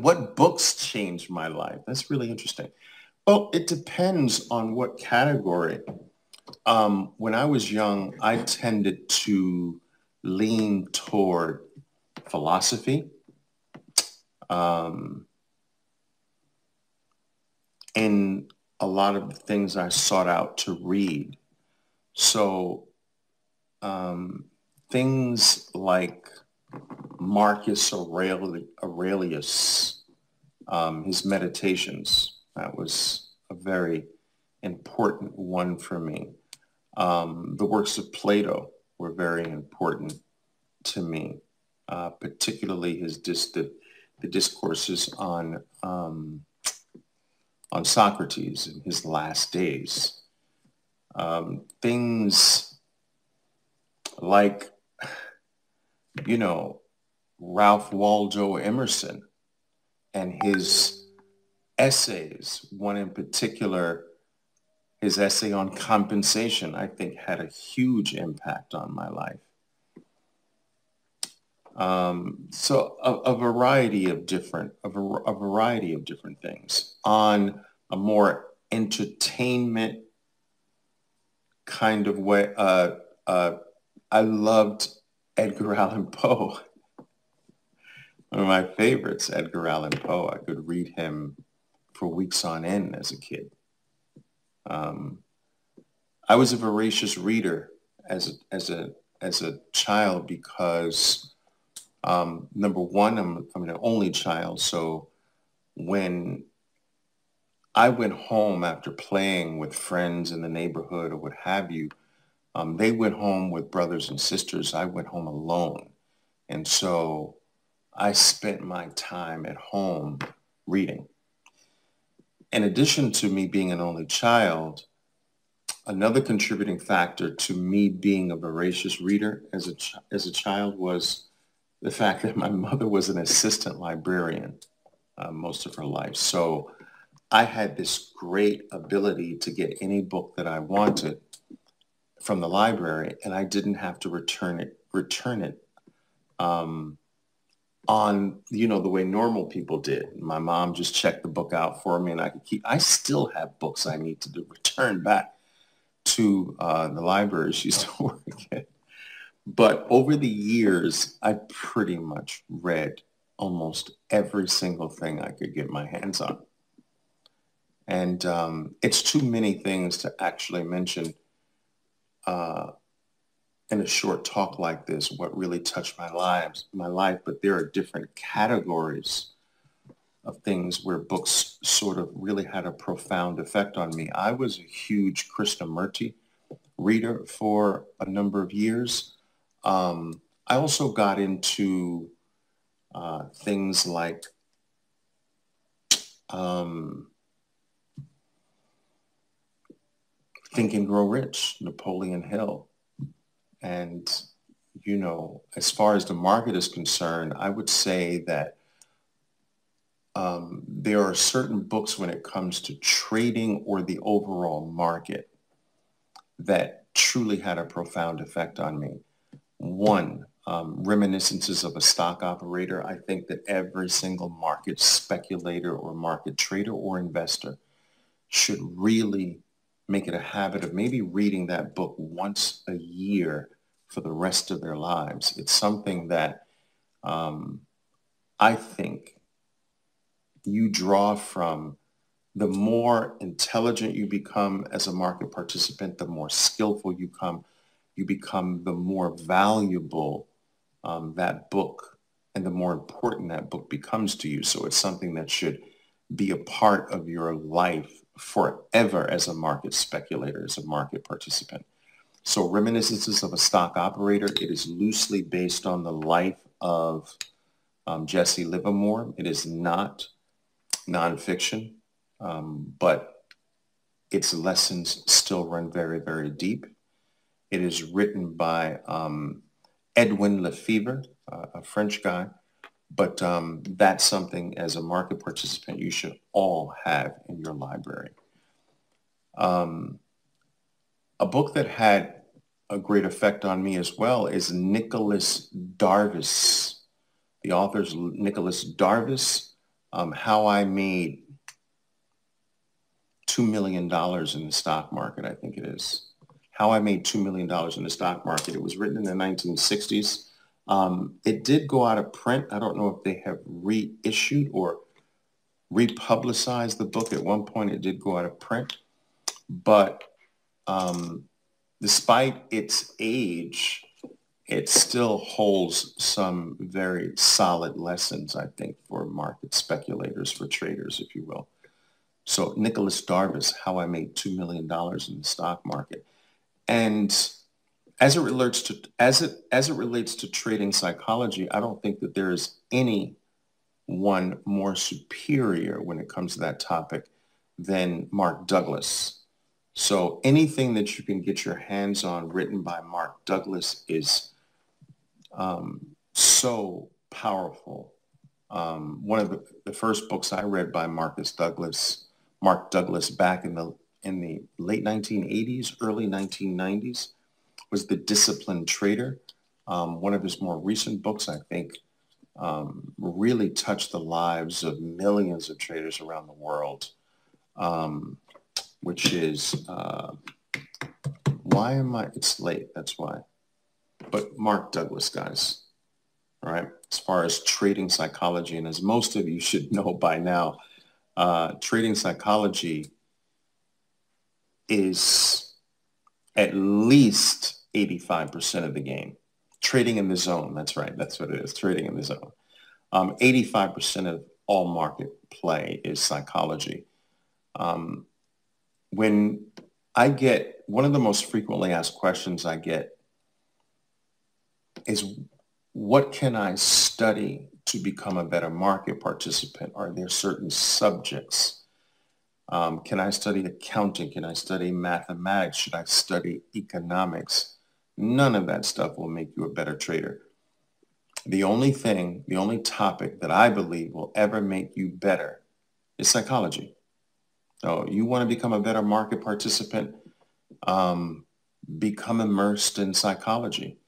What books changed my life? That's really interesting. Well, it depends on what category. When I was young, I tended to lean toward philosophy, um, in a lot of the things I sought out to read. So um, things like Marcus Aurelius, his meditations, that was a very important one for me. The works of Plato were very important to me, particularly the discourses on Socrates in his last days. Things like, you know, Ralph Waldo Emerson and his essays, one in particular, his essay on compensation, I think had a huge impact on my life. So a variety of a variety of different things. On a more entertainment kind of way, I loved Edgar Allan Poe. One of my favorites, Edgar Allan Poe. I could read him for weeks on end as a kid. I was a voracious reader as a child because number one, I'm an only child, so when I went home after playing with friends in the neighborhood or what have you, they went home with brothers and sisters. I went home alone, and so I spent my time at home reading. In addition to me being an only child, another contributing factor to me being a voracious reader as a child was the fact that my mother was an assistant librarian most of her life. So I had this great ability to get any book that I wanted from the library, and I didn't have to return it on, the way normal people did. My mom just checked the book out for me and I could I still have books I need to return back to the library she used to work at. But over the years, I pretty much read almost every single thing I could get my hands on. And it's too many things to actually mention in a short talk like this, what really touched my life, but there are different categories of things where books sort of really had a profound effect on me. I was a huge Krishnamurti reader for a number of years. I also got into things like Think and Grow Rich, Napoleon Hill. And, as far as the market is concerned, I would say that there are certain books when it comes to trading or the overall market that truly had a profound effect on me. One, Reminiscences of a Stock Operator. I think that every single market speculator or market trader or investor should really make it a habit of maybe reading that book once a year for the rest of their lives. It's something that I think you draw from. The more intelligent you become as a market participant, the more skillful you become, the more valuable that book and the more important that book becomes to you. So it's something that should be a part of your life forever as a market speculator, as a market participant. So Reminiscences of a Stock Operator, it is loosely based on the life of Jesse Livermore. It is not nonfiction, but its lessons still run very, very deep. It is written by Edwin Lefebvre, a French guy. But that's something as a market participant you should all have in your library. A book that had a great effect on me as well is Nicholas Darvis. The author's Nicholas Darvis, How I Made $2 million in the stock market, I think it is. How I Made $2 million in the stock market. It was written in the 1960s. It did go out of print. I don't know if they have reissued or republicized the book. At one point, it did go out of print. But despite its age, it still holds some very solid lessons, I think, for market speculators, for traders, if you will. So Nicholas Darvis, How I Made $2 million in the Stock Market. And as it relates to trading psychology, I don't think that there is any one more superior when it comes to that topic than Mark Douglas. So anything that you can get your hands on written by Mark Douglas is so powerful. One of the first books I read by Mark Douglas back in the late 1980s, early 1990s was The Disciplined Trader. One of his more recent books, I think, really touched the lives of millions of traders around the world, which is, it's late, that's why. But Mark Douglas, guys, all right, as far as trading psychology, and as most of you should know by now, trading psychology is at least 85% of the game. Trading in the zone, that's right, that's what it is, trading in the zone. 85% of all market play is psychology. When I get, one of the most frequently asked questions I get is, what can I study to become a better market participant? Are there certain subjects? Can I study accounting? Can I study mathematics? Should I study economics? None of that stuff will make you a better trader. The only topic that I believe will ever make you better is psychology. So you want to become a better market participant, become immersed in psychology.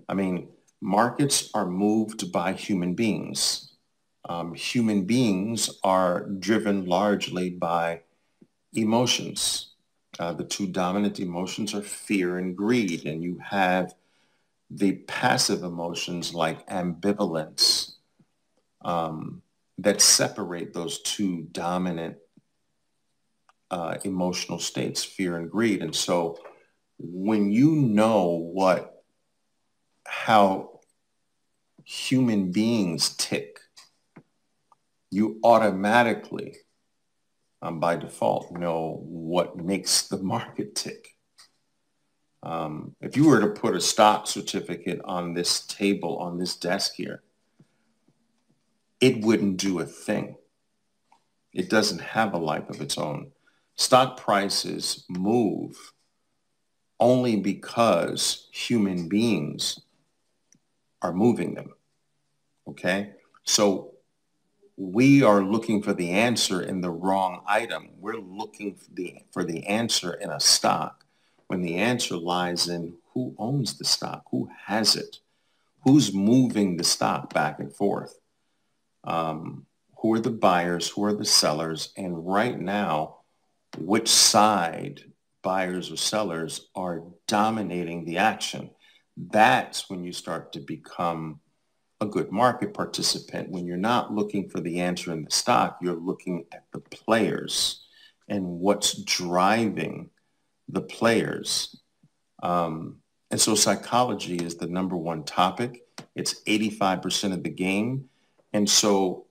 I mean, markets are moved by human beings. Human beings are driven largely by emotions. The two dominant emotions are fear and greed, and you have the passive emotions like ambivalence that separate those two dominant emotional states, fear and greed. And so when you know how human beings tick, you automatically, by default, know what makes the market tick. If you were to put a stock certificate on this table, on this desk here, it wouldn't do a thing. It doesn't have a life of its own. Stock prices move only because human beings are moving them. Okay? So we are looking for the answer in the wrong item. We're looking for the answer in a stock when the answer lies in who owns the stock, who has it, who's moving the stock back and forth, who are the buyers, who are the sellers, and right now, which side, buyers or sellers, are dominating the action. That's when you start to become a good market participant. When you're not looking for the answer in the stock, you're looking at the players and what's driving the players. And so psychology is the number one topic. It's 85% of the game. And so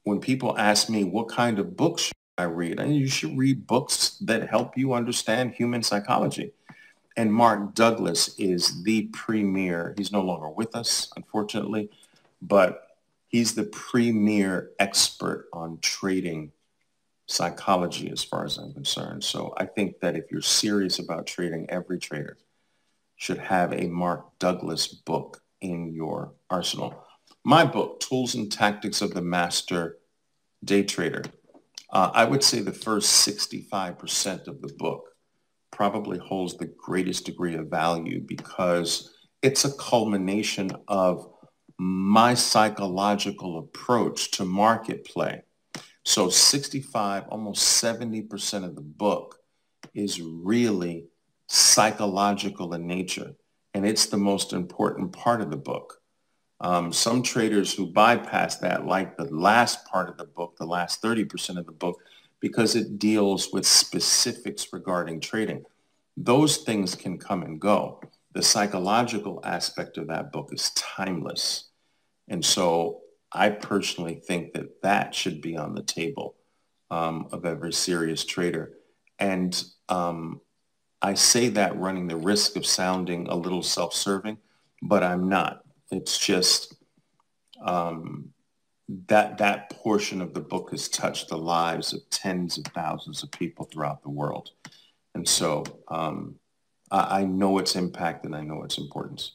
when people ask me, what kind of books should I read? You should read books that help you understand human psychology. And Mark Douglas is the premier. He's no longer with us, unfortunately, but he's the premier expert on trading psychology as far as I'm concerned. So I think that if you're serious about trading, every trader should have a Mark Douglas book in your arsenal. My book, Tools and Tactics of the Master Day Trader, I would say the first 65% of the book probably holds the greatest degree of value because it's a culmination of my psychological approach to market play. So 65, almost 70% of the book is really psychological in nature. And it's the most important part of the book. Some traders who bypass that like the last part of the book, the last 30% of the book, because it deals with specifics regarding trading. Those things can come and go. The psychological aspect of that book is timeless. And so I personally think that that should be on the table of every serious trader. And I say that running the risk of sounding a little self-serving, but I'm not. It's just that portion of the book has touched the lives of tens of thousands of people throughout the world. And so I know its impact and I know its importance.